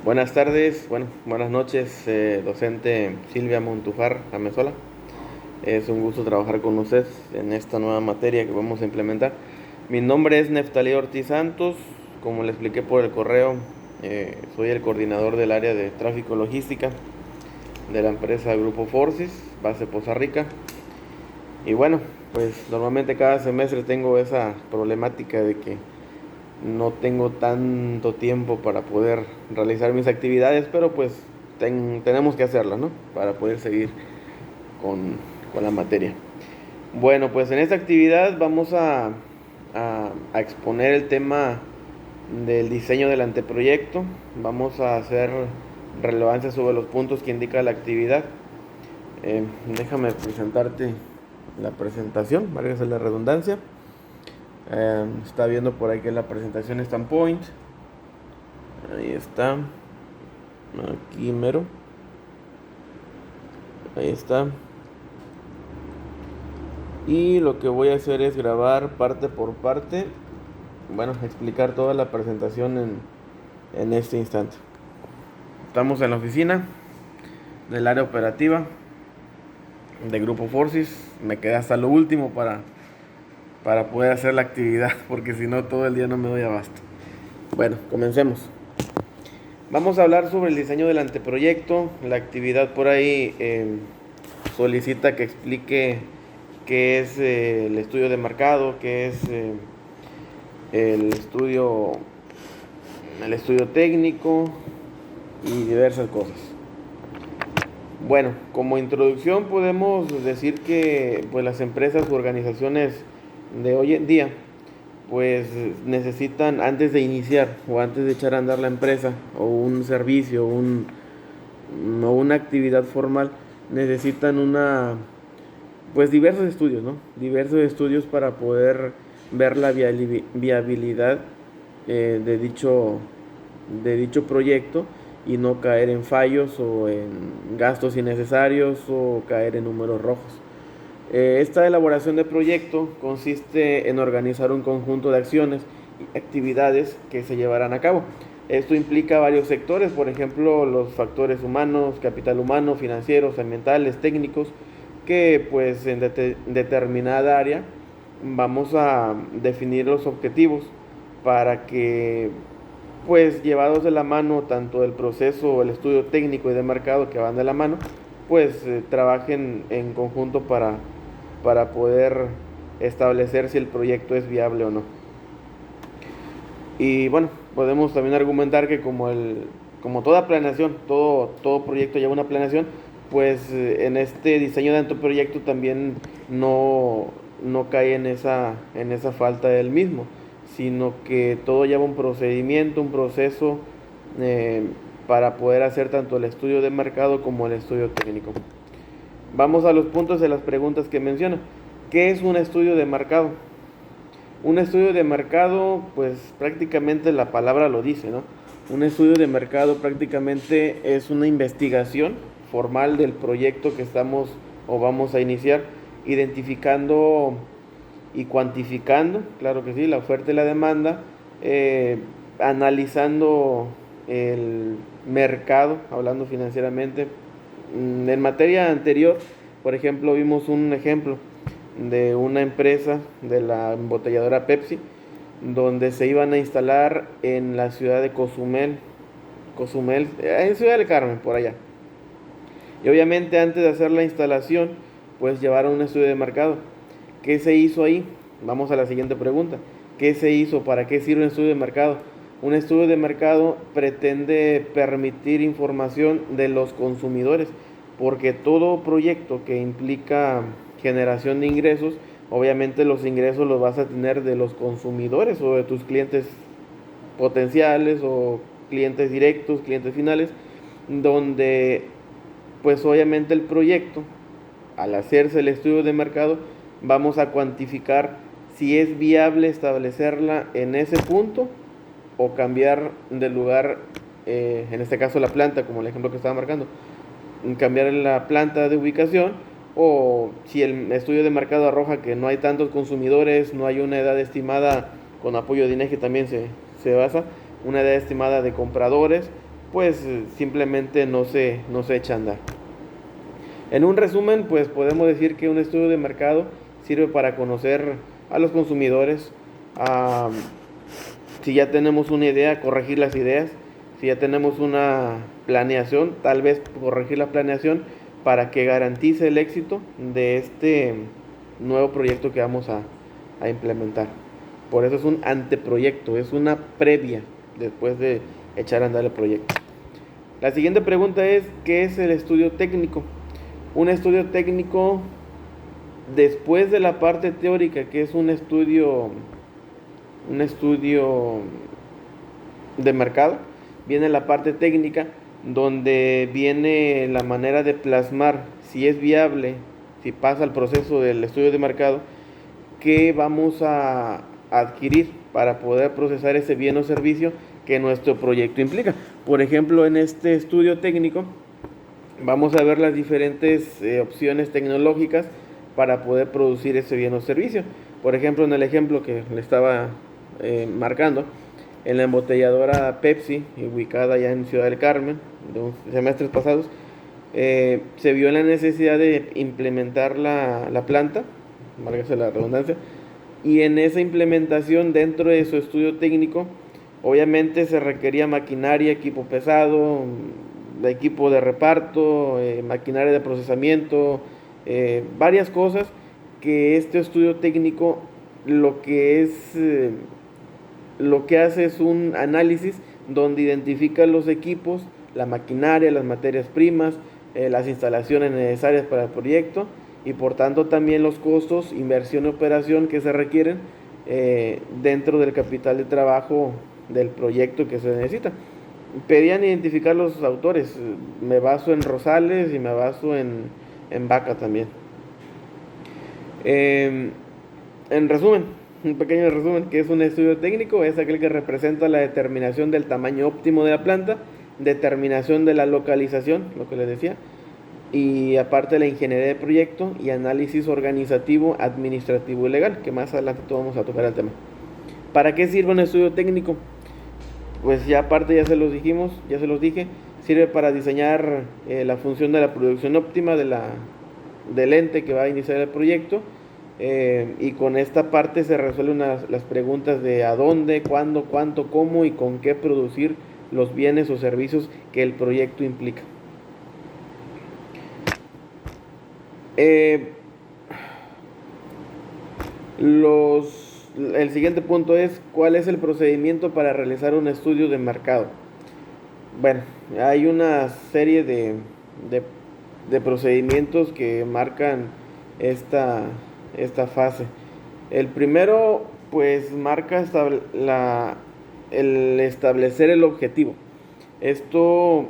Buenas tardes, buenas noches, docente Silvia Montufar Amezola. Es un gusto trabajar con usted en esta nueva materia que vamos a implementar. Mi nombre es Neftalí Ortiz Santos, como le expliqué por el correo, soy el coordinador del área de tráfico logística de la empresa Grupo Forces, base Poza Rica. Y bueno, pues normalmente cada semestre tengo esa problemática de que no tengo tanto tiempo para poder realizar mis actividades, pero pues tenemos que hacerlas, ¿no? Para poder seguir con, con la materia. Bueno, pues en esta actividad vamos a exponer el tema del diseño del anteproyecto. Vamos a hacer relevancia sobre los puntos que indica la actividad. Déjame presentarte la presentación, válgase la redundancia. Está viendo por ahí que la presentación está en Point. Ahí está. Aquí mero. Ahí está. Y lo que voy a hacer es grabar parte por parte. Bueno, explicar toda la presentación en este instante. Estamos en la oficina del área operativa de Grupo Forces. Me quedé hasta lo último para poder hacer la actividad, porque si no todo el día no me doy abasto. Bueno, comencemos. Vamos a hablar sobre el diseño del anteproyecto. La actividad por ahí solicita que explique qué es el estudio de mercado, qué es el estudio técnico y diversas cosas. Bueno, como introducción podemos decir que pues las empresas u organizaciones de hoy en día pues necesitan, antes de iniciar o antes de echar a andar la empresa o un servicio o una actividad formal, necesitan pues diversos estudios, ¿no? Diversos estudios para poder ver la viabilidad de dicho proyecto y no caer en fallos o en gastos innecesarios o caer en números rojos. Esta elaboración de proyecto consiste en organizar un conjunto de acciones y actividades que se llevarán a cabo. Esto implica varios sectores, por ejemplo, los factores humanos, capital humano, financieros, ambientales, técnicos, que pues en determinada área vamos a definir los objetivos para que pues llevados de la mano tanto el proceso, el estudio técnico y de mercado que van de la mano, pues trabajen en conjunto para poder establecer si el proyecto es viable o no. Y bueno, podemos también argumentar que como toda planeación, todo proyecto lleva una planeación, pues en este diseño de anteproyecto también no cae en esa falta del mismo, sino que todo lleva un procedimiento, un proceso eh, para poder hacer tanto el estudio de mercado como el estudio técnico. Vamos a los puntos de las preguntas que menciona. ¿Qué es un estudio de mercado? Un estudio de mercado, pues prácticamente la palabra lo dice, ¿no? Un estudio de mercado prácticamente es una investigación formal del proyecto que estamos o vamos a iniciar, identificando y cuantificando, claro que sí, la oferta y la demanda, analizando el mercado, hablando financieramente. En materia anterior, por ejemplo, vimos un ejemplo de una empresa de la embotelladora Pepsi, donde se iban a instalar en la ciudad de Cozumel, en Ciudad del Carmen, por allá. Y obviamente antes de hacer la instalación, pues llevaron un estudio de mercado. ¿Qué se hizo ahí? Vamos a la siguiente pregunta. ¿Qué se hizo? ¿Para qué sirve un estudio de mercado? Un estudio de mercado pretende permitir información de los consumidores, porque todo proyecto que implica generación de ingresos, obviamente los ingresos los vas a tener de los consumidores o de tus clientes potenciales o clientes directos, clientes finales, donde pues obviamente el proyecto, al hacerse el estudio de mercado, vamos a cuantificar si es viable establecerla en ese punto o cambiar de lugar, en este caso la planta, como el ejemplo que estaba marcando, cambiar la planta de ubicación, o si el estudio de mercado arroja que no hay tantos consumidores, no hay una edad estimada, con apoyo de INEGI también se basa, una edad estimada de compradores, pues simplemente no se echa a andar. En un resumen, pues podemos decir que un estudio de mercado sirve para conocer a los consumidores, si ya tenemos una idea, corregir las ideas, si ya tenemos una planeación, tal vez corregir la planeación para que garantice el éxito de este nuevo proyecto que vamos a implementar. Por eso es un anteproyecto, es una previa después de echar a andar el proyecto. La siguiente pregunta es, ¿qué es el estudio técnico? Un estudio técnico, después de la parte teórica, que es un estudio de mercado, viene la parte técnica, donde viene la manera de plasmar si es viable, si pasa el proceso del estudio de mercado, qué vamos a adquirir para poder procesar ese bien o servicio que nuestro proyecto implica. Por ejemplo, en este estudio técnico vamos a ver las diferentes opciones tecnológicas para poder producir ese bien o servicio. Por ejemplo, en el ejemplo que le estaba marcando, en la embotelladora Pepsi, ubicada ya en Ciudad del Carmen, de semestres pasados, se vio la necesidad de implementar la planta, válgase la redundancia, y en esa implementación, dentro de su estudio técnico, obviamente se requería maquinaria, equipo pesado, equipo de reparto, maquinaria de procesamiento, varias cosas que este estudio técnico lo que hace es un análisis donde identifica los equipos, la maquinaria, las materias primas, las instalaciones necesarias para el proyecto y por tanto también los costos, inversión y operación que se requieren dentro del capital de trabajo del proyecto que se necesita. Pedían identificar los autores, me baso en Rosales y me baso en Vaca también. En resumen, un pequeño resumen, que es un estudio técnico, es aquel que representa la determinación del tamaño óptimo de la planta, determinación de la localización, lo que les decía, y aparte la ingeniería de proyecto y análisis organizativo, administrativo y legal, que más adelante vamos a tocar el tema. ¿Para qué sirve un estudio técnico? Pues ya aparte ya se los dije, sirve para diseñar la función de la producción óptima del ente que va a iniciar el proyecto, y con esta parte se resuelven las preguntas de a dónde, cuándo, cuánto, cómo y con qué producir los bienes o servicios que el proyecto implica. El siguiente punto es ¿cuál es el procedimiento para realizar un estudio de mercado? Bueno, hay una serie de procedimientos que marcan esta fase. El primero, pues, marca el establecer el objetivo. Esto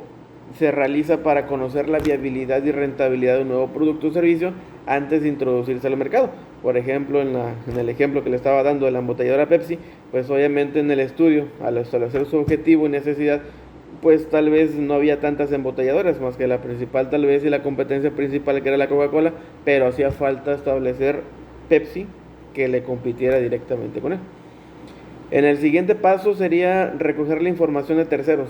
se realiza para conocer la viabilidad y rentabilidad de un nuevo producto o servicio antes de introducirse al mercado. Por ejemplo, en el ejemplo que le estaba dando de la embotelladora Pepsi, pues obviamente en el estudio, al establecer su objetivo y necesidad, pues tal vez no había tantas embotelladoras, más que la principal tal vez y la competencia principal que era la Coca-Cola, pero hacía falta establecer Pepsi que le compitiera directamente con él. En el siguiente paso sería recoger la información de terceros.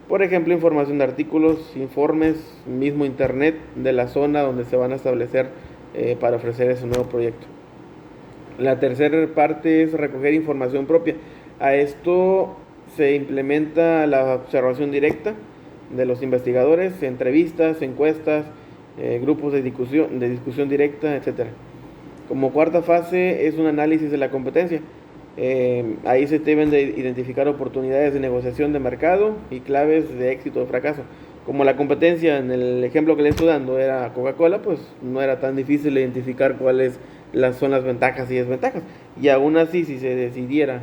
Por ejemplo, información de artículos, informes, mismo internet de la zona donde se van a establecer para ofrecer ese nuevo proyecto. La tercera parte es recoger información propia. A esto se implementa la observación directa de los investigadores, entrevistas, encuestas, grupos de discusión directa, etc. Como cuarta fase es un análisis de la competencia. Ahí se deben de identificar oportunidades de negociación de mercado y claves de éxito o fracaso. Como la competencia en el ejemplo que le estoy dando era Coca-Cola, pues no era tan difícil identificar cuáles son las ventajas y desventajas. Y aún así, si se decidiera,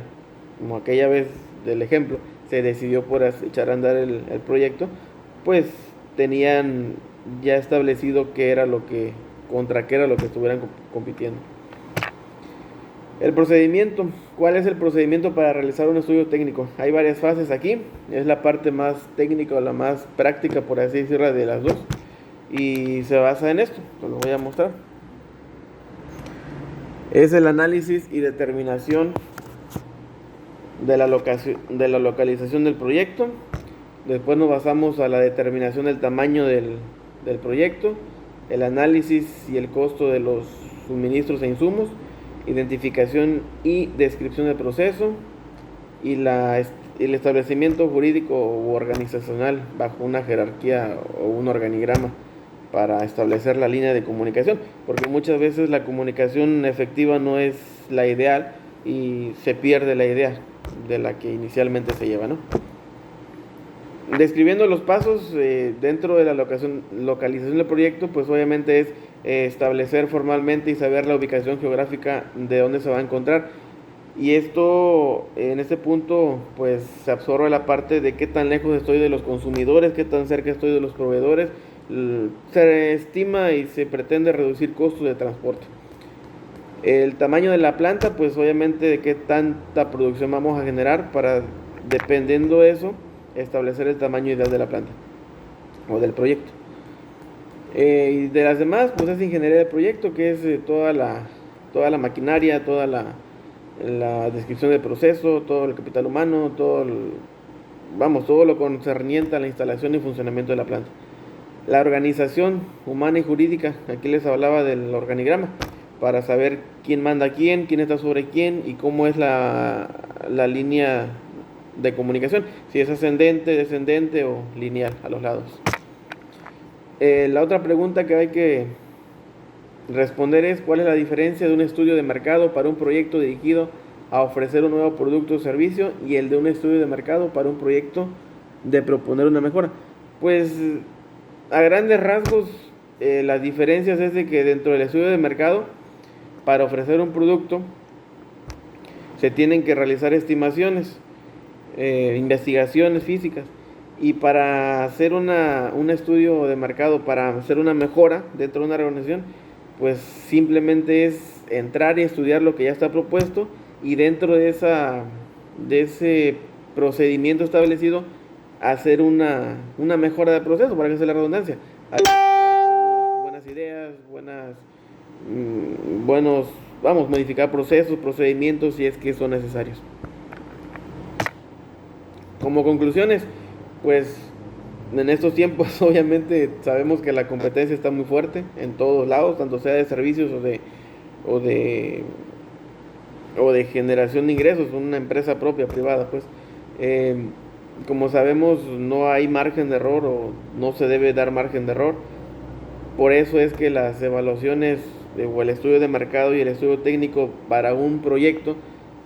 como aquella vez del ejemplo, se decidió por echar a andar el proyecto, pues tenían ya establecido contra qué era lo que estuvieran compitiendo. El procedimiento. ¿Cuál es el procedimiento para realizar un estudio técnico? Hay varias fases aquí. Es la parte más técnica o la más práctica, por así decirlo, de las dos. Y se basa en esto. Lo voy a mostrar. Es el análisis y determinación de la localización del proyecto, Después nos basamos a la determinación del tamaño del proyecto, el análisis y el costo de los suministros e insumos, identificación y descripción del proceso y el establecimiento jurídico u organizacional bajo una jerarquía o un organigrama para establecer la línea de comunicación, porque muchas veces la comunicación efectiva no es la ideal y se pierde la idea de la que inicialmente se lleva, ¿no? Describiendo los pasos dentro de la localización del proyecto, pues obviamente es establecer formalmente y saber la ubicación geográfica de dónde se va a encontrar. Y esto, en este punto, pues se absorbe la parte de qué tan lejos estoy de los consumidores, qué tan cerca estoy de los proveedores. Se estima y se pretende reducir costos de transporte. El tamaño de la planta, pues obviamente de qué tanta producción vamos a generar para, dependiendo de eso, establecer el tamaño ideal de la planta o del proyecto. Y de las demás, pues es ingeniería de proyecto, que es toda la maquinaria, toda la descripción del proceso, todo el capital humano, todo lo concerniente a la instalación y funcionamiento de la planta. La organización humana y jurídica, aquí les hablaba del organigrama, para saber quién manda a quién está sobre quién y cómo es la línea de comunicación, si es ascendente, descendente o lineal a los lados. La otra pregunta que hay que responder es: ¿cuál es la diferencia de un estudio de mercado para un proyecto dirigido a ofrecer un nuevo producto o servicio y el de un estudio de mercado para un proyecto de proponer una mejora? Pues a grandes rasgos las diferencias es de que dentro del estudio de mercado, para ofrecer un producto se tienen que realizar estimaciones, investigaciones físicas, y para hacer un estudio de mercado, para hacer una mejora dentro de una organización, pues simplemente es entrar y estudiar lo que ya está propuesto y dentro de ese procedimiento establecido hacer una mejora del proceso, para que sea la redundancia. Hay buenas ideas, modificar procesos, procedimientos si es que son necesarios. Como conclusiones, pues en estos tiempos obviamente sabemos que la competencia está muy fuerte en todos lados, tanto sea de servicios o de generación de ingresos, una empresa propia, privada, pues. Como sabemos, no hay margen de error o no se debe dar margen de error. Por eso es que las evaluaciones o el estudio de mercado y el estudio técnico para un proyecto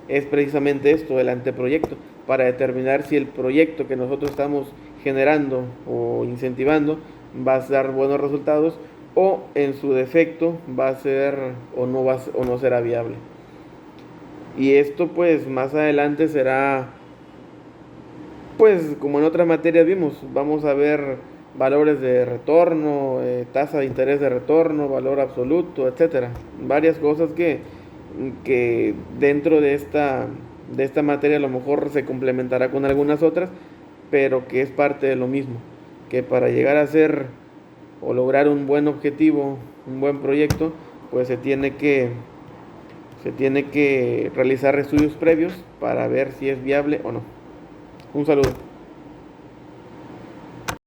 es precisamente esto, el anteproyecto, para determinar si el proyecto que nosotros estamos generando o incentivando va a dar buenos resultados o en su defecto va a ser o no será viable. Y esto pues más adelante será, pues como en otras materias vamos a ver valores de retorno, tasa de interés de retorno, valor absoluto, etcétera. Varias cosas que dentro de esta materia a lo mejor se complementará con algunas otras, pero que es parte de lo mismo, que para llegar a ser o lograr un buen objetivo, un buen proyecto, pues se tiene que realizar estudios previos para ver si es viable o no. Un saludo.